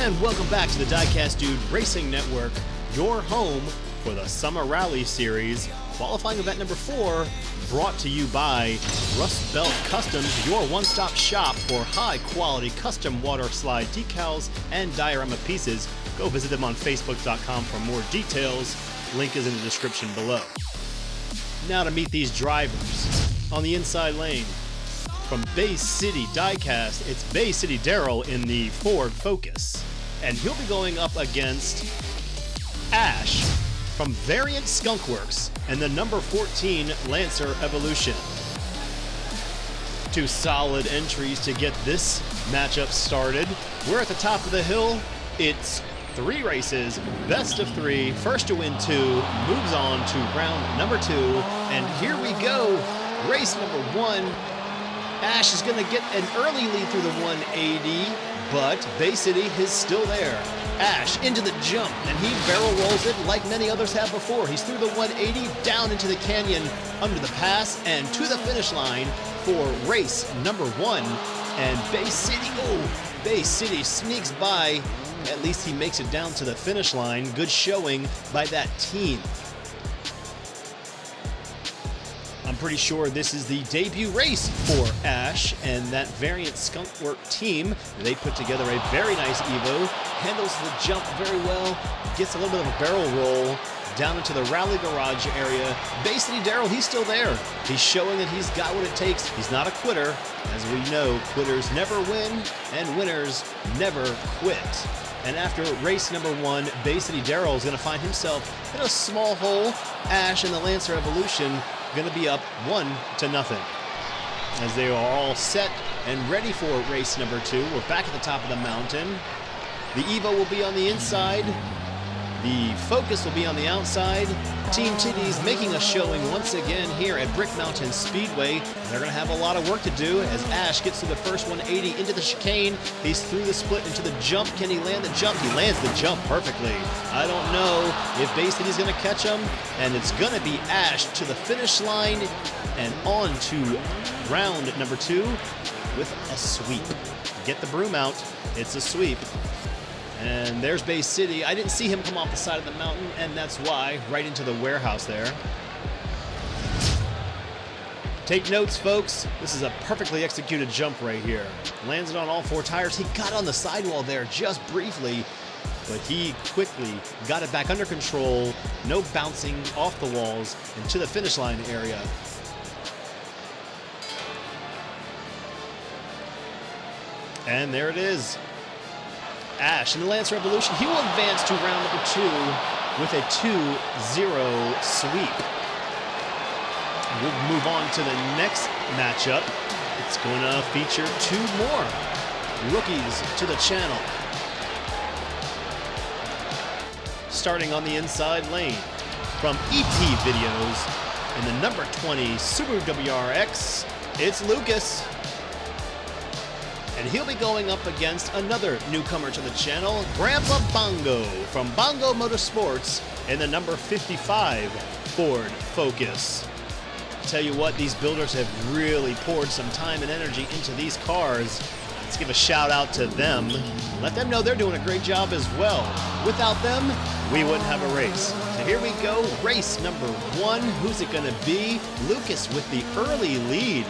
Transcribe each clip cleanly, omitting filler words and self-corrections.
And welcome back to the Diecast Dude Racing Network, your home for the Summer Rally Series. Qualifying event number 4, brought to you by Rust Belt Customs, your one-stop shop for high-quality custom water slide decals and diorama pieces. Go visit them on Facebook.com for more details. Link is in the description below. Now to meet these drivers. On the inside lane, from Bay City Diecast, it's Bay City Daryl in the Ford Focus. And he'll be going up against Ash from Variant Skunkworks and the number 14 Lancer Evolution. Two solid entries to get this matchup started. We're at the top of the hill. It's 3 races, best of 3, first to win 2, moves on to round number 2, and here we go. Race number 1. Ash is going to get an early lead through the 180, but Bay City is still there. Ash into the jump, and he barrel rolls it like many others have before. He's through the 180, down into the canyon, under the pass, and to the finish line for race number 1. And Bay City sneaks by. At least he makes it down to the finish line. Good showing by that team. I'm pretty sure this is the debut race for Ash and that Variant Skunkwork team. They put together a very nice Evo, handles the jump very well, gets a little bit of a barrel roll down into the rally garage area. Bay City Daryl, he's still there. He's showing that he's got what it takes. He's not a quitter. As we know, quitters never win and winners never quit. And after race number 1, Bay City Daryl is going to find himself in a small hole. Ash and the Lancer Evolution going to be up 1-0. As they are all set and ready for race number 2. We're back at the top of the mountain. The Evo will be on the inside. The Focus will be on the outside. Team Titties making a showing once again here at Brick Mountain Speedway. They're going to have a lot of work to do as Ash gets through the first 180 into the chicane. He's through the split into the jump. Can he land the jump? He lands the jump perfectly. I don't know if Bay City's going to catch him, and it's going to be Ash to the finish line and on to round number 2 with a sweep. Get the broom out. It's a sweep. And there's Bay City. I didn't see him come off the side of the mountain, and that's why, right into the warehouse there. Take notes, folks. This is a perfectly executed jump right here. Lands it on all 4 tires. He got on the sidewall there just briefly, but he quickly got it back under control. No bouncing off the walls into the finish line area. And there it is. Ash in the Lancer Evolution, he will advance to round number 2 with a 2-0 sweep. And we'll move on to the next matchup. It's going to feature 2 more rookies to the channel. Starting on the inside lane from EP Videos in the number 20 Subaru WRX, it's Lucas. And he'll be going up against another newcomer to the channel, Grandpa Bongo from Bongo Motorsports in the number 55 Ford Focus. Tell you what, these builders have really poured some time and energy into these cars. Let's give a shout out to them. Let them know they're doing a great job as well. Without them, we wouldn't have a race. So here we go, race number 1. Who's it gonna be? Lucas with the early lead.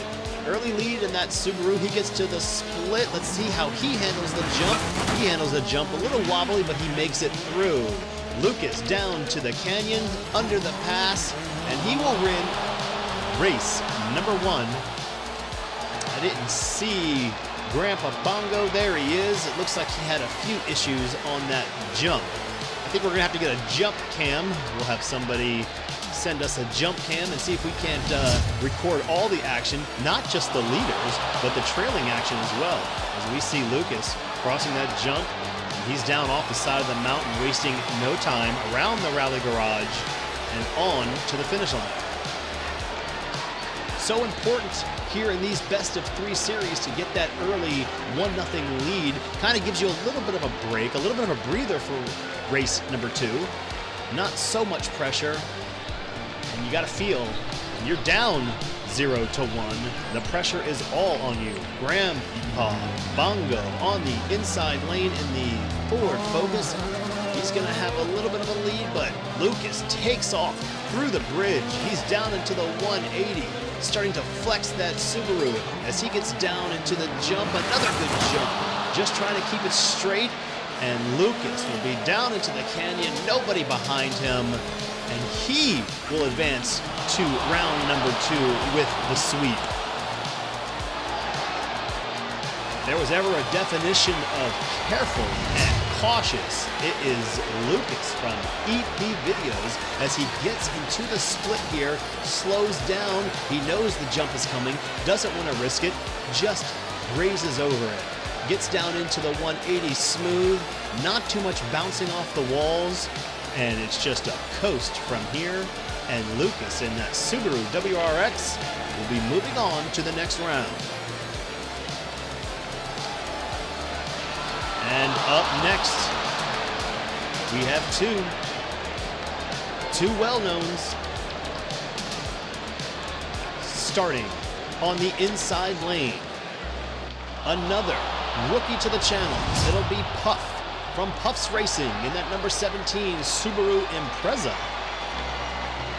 Early lead in that Subaru. He gets to the split. Let's see how he handles the jump. He handles the jump a little wobbly, but he makes it through. Lucas down to the canyon, under the pass, and he will win race number 1. I didn't see Grandpa Bongo. There he is. It looks like he had a few issues on that jump. I think we're going to have to get a jump cam. We'll have somebody send us a jump cam and see if we can't record all the action, not just the leaders, but the trailing action as well. As we see Lucas crossing that jump, and he's down off the side of the mountain, wasting no time around the rally garage and on to the finish line. So important here in these best of 3 series to get that early 1-0 lead. Kind of gives you a little bit of a break, a little bit of a breather for race number 2. Not so much pressure. And you got to feel You're down 0-1. The pressure is all on you. Grandpa Bongo on the inside lane in the Ford Focus. He's going to have a little bit of a lead, but Lucas takes off through the bridge. He's down into the 180, starting to flex that Subaru as he gets down into the jump. Another good jump, just trying to keep it straight. And Lucas will be down into the canyon, nobody behind him, and he will advance to round number 2 with the sweep. If there was ever a definition of careful and cautious, it is Lucas from EP Videos as he gets into the split here, slows down, he knows the jump is coming, doesn't want to risk it, just grazes over it. Gets down into the 180 smooth, not too much bouncing off the walls, and it's just a coast from here. And Lucas in that Subaru WRX will be moving on to the next round. And up next, we have two well-knowns. Starting on the inside lane, another rookie to the channel. It'll be Puff from Puff's Racing in that number 17 Subaru Impreza.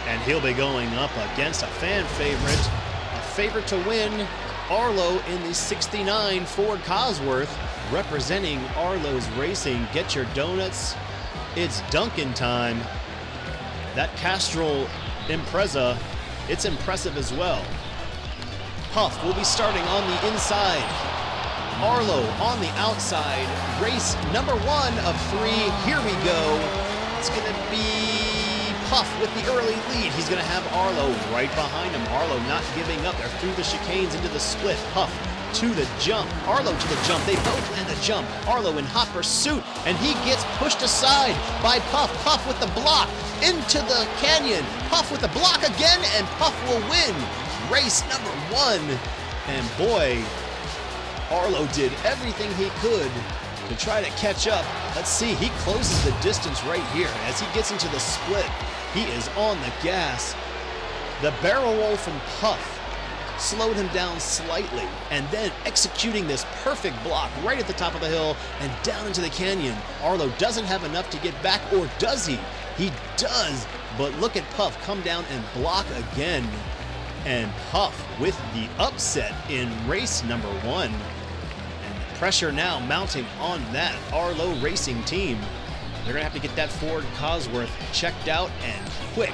And he'll be going up against a fan favorite, a favorite to win, Arlo in the 69 Ford Cosworth, representing Arlo's Racing. Get your donuts. It's Dunkin' time. That Castrol Impreza, it's impressive as well. Puff will be starting on the inside. Arlo on the outside. Race number 1 of 3. Here we go. It's going to be Puff with the early lead. He's going to have Arlo right behind him. Arlo not giving up. They're through the chicanes into the split. Puff to the jump. Arlo to the jump. They both land the jump. Arlo in hot pursuit, and he gets pushed aside by Puff. Puff with the block into the canyon. Puff with the block again, and Puff will win race number 1. And boy, Arlo did everything he could to try to catch up. Let's see, he closes the distance right here as he gets into the split. He is on the gas. The barrel roll from Puff slowed him down slightly, and then executing this perfect block right at the top of the hill and down into the canyon. Arlo doesn't have enough to get back, or does he? He does, but look at Puff come down and block again. And Puff with the upset in race number 1. Pressure now mounting on that Arlo Racing team. They're going to have to get that Ford Cosworth checked out and quick,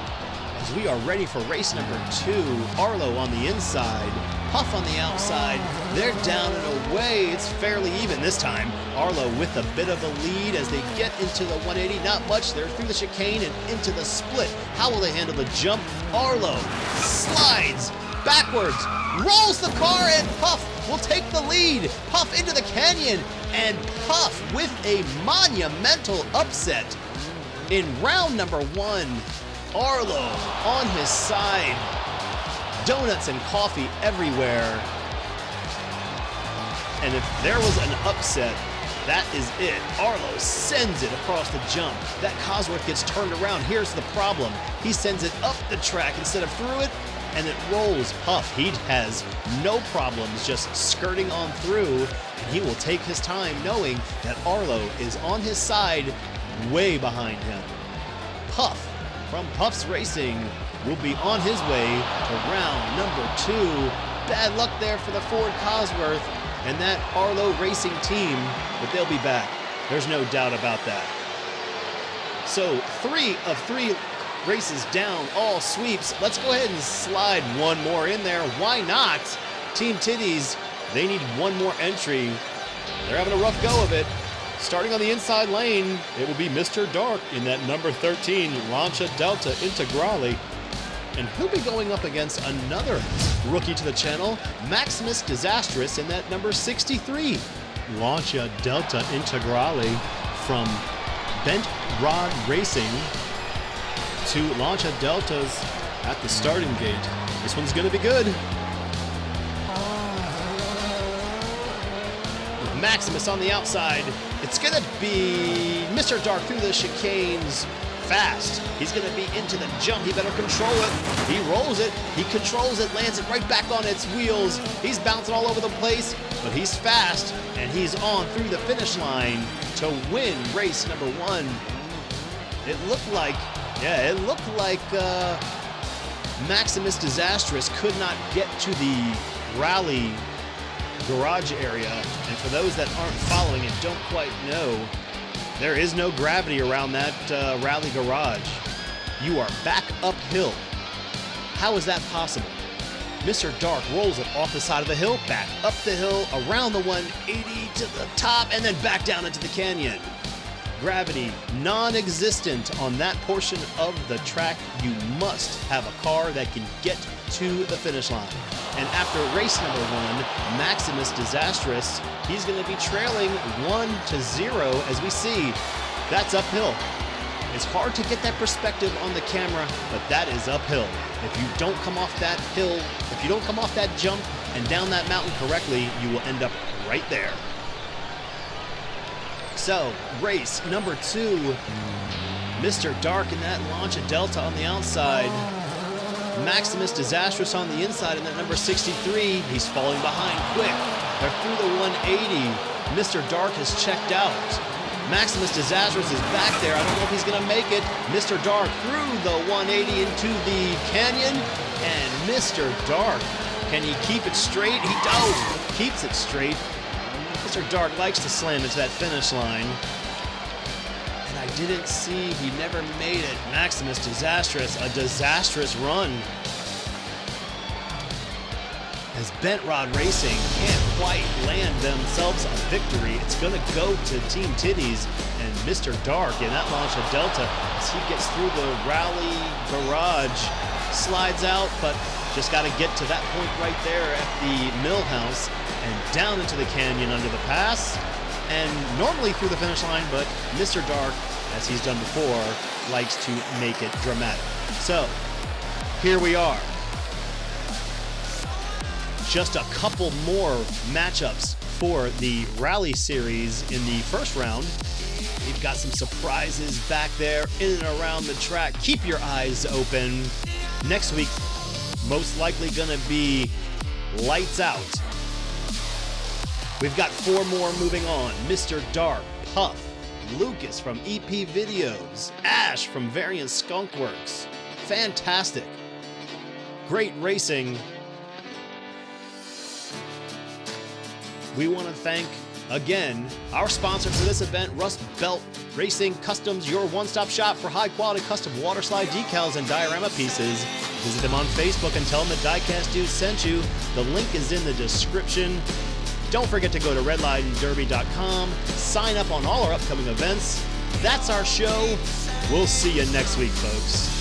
as we are ready for race number 2. Arlo on the inside, Puff on the outside. They're down and away. It's fairly even this time. Arlo with a bit of a lead as they get into the 180. Not much. They're through the chicane and into the split. How will they handle the jump? Arlo slides backwards, rolls the car, and Puff will take the lead. Puff into the canyon, and Puff with a monumental upset in round number 1. Arlo on his side. Donuts and coffee everywhere. And if there was an upset, that is it. Arlo sends it across the jump. That Cosworth gets turned around. Here's the problem. He sends it up the track instead of through it, and it rolls. Puff, he has no problems just skirting on through, and he will take his time knowing that Arlo is on his side, way behind him. Puff from Puff's Racing will be on his way to round number 2. Bad luck there for the Ford Cosworth and that Arlo Racing team, but they'll be back. There's no doubt about that. So 3 of 3 races down, all sweeps. Let's go ahead and slide one more in there. Why not? Team Titties, they need one more entry. They're having a rough go of it. Starting on the inside lane, it will be Mr. Dark in that number 13 Lancia Delta Integrale. And he'll be going up against another rookie to the channel, Maximus Disastrous in that number 63 Lancia Delta Integrale from Bent Rod Racing. 2 Lancia Deltas at the starting gate. This one's going to be good. With Maximus on the outside, it's going to be Mr. Dark through the chicanes. fast. He's going to be into the jump. He better control it. He rolls it. He controls it, lands it right back on its wheels. He's bouncing all over the place, but he's fast, and he's on through the finish line to win race number 1. It looked like, Maximus Disastrous could not get to the rally garage area. And for those that aren't following and don't quite know, there is no gravity around that rally garage. You are back uphill. How is that possible? Mr. Dark rolls it off the side of the hill, back up the hill, around the 180 to the top, and then back down into the canyon. Gravity non-existent on that portion of the track. You must have a car that can get to the finish line. And after race number 1, Maximus Disastrous, he's going to be trailing 1-0 as we see. That's uphill. It's hard to get that perspective on the camera, but that is uphill. If you don't come off that hill, if you don't come off that jump and down that mountain correctly, you will end up right there. So, race number 2, Mr. Dark in that launch at Delta on the outside. Maximus Disastrous on the inside in that number 63. He's falling behind quick. They're through the 180. Mr. Dark has checked out. Maximus Disastrous is back there. I don't know if he's going to make it. Mr. Dark through the 180 into the canyon. And Mr. Dark, can he keep it straight? He does. Keeps it straight. Mr. Dark likes to slam into that finish line. And I didn't see, he never made it. Maximus Disastrous, a disastrous run. As Bent Rod Racing can't quite land themselves a victory, it's going to go to Team Titties and Mr. Dark in that launch of Delta as he gets through the rally garage, slides out, but just got to get to that point right there at the mill house and down into the canyon under the pass and normally through the finish line, but Mr. Dark, as he's done before, likes to make it dramatic. So here we are. Just a couple more matchups for the rally series in the first round. We've got some surprises back there in and around the track. Keep your eyes open. Next week, most likely gonna be lights out. We've got 4 more moving on. Mr. Dark, Puff, Lucas from EP Videos, Ash from Variant Skunkworks. Fantastic. Great racing. We want to thank, again, our sponsor for this event, Rust Belt Racing Customs, your one-stop shop for high-quality custom waterslide decals and diorama pieces. Visit them on Facebook and tell them the Diecast dude sent you. The link is in the description. Don't forget to go to redlinederby.com, sign up on all our upcoming events. That's our show. We'll see you next week, folks.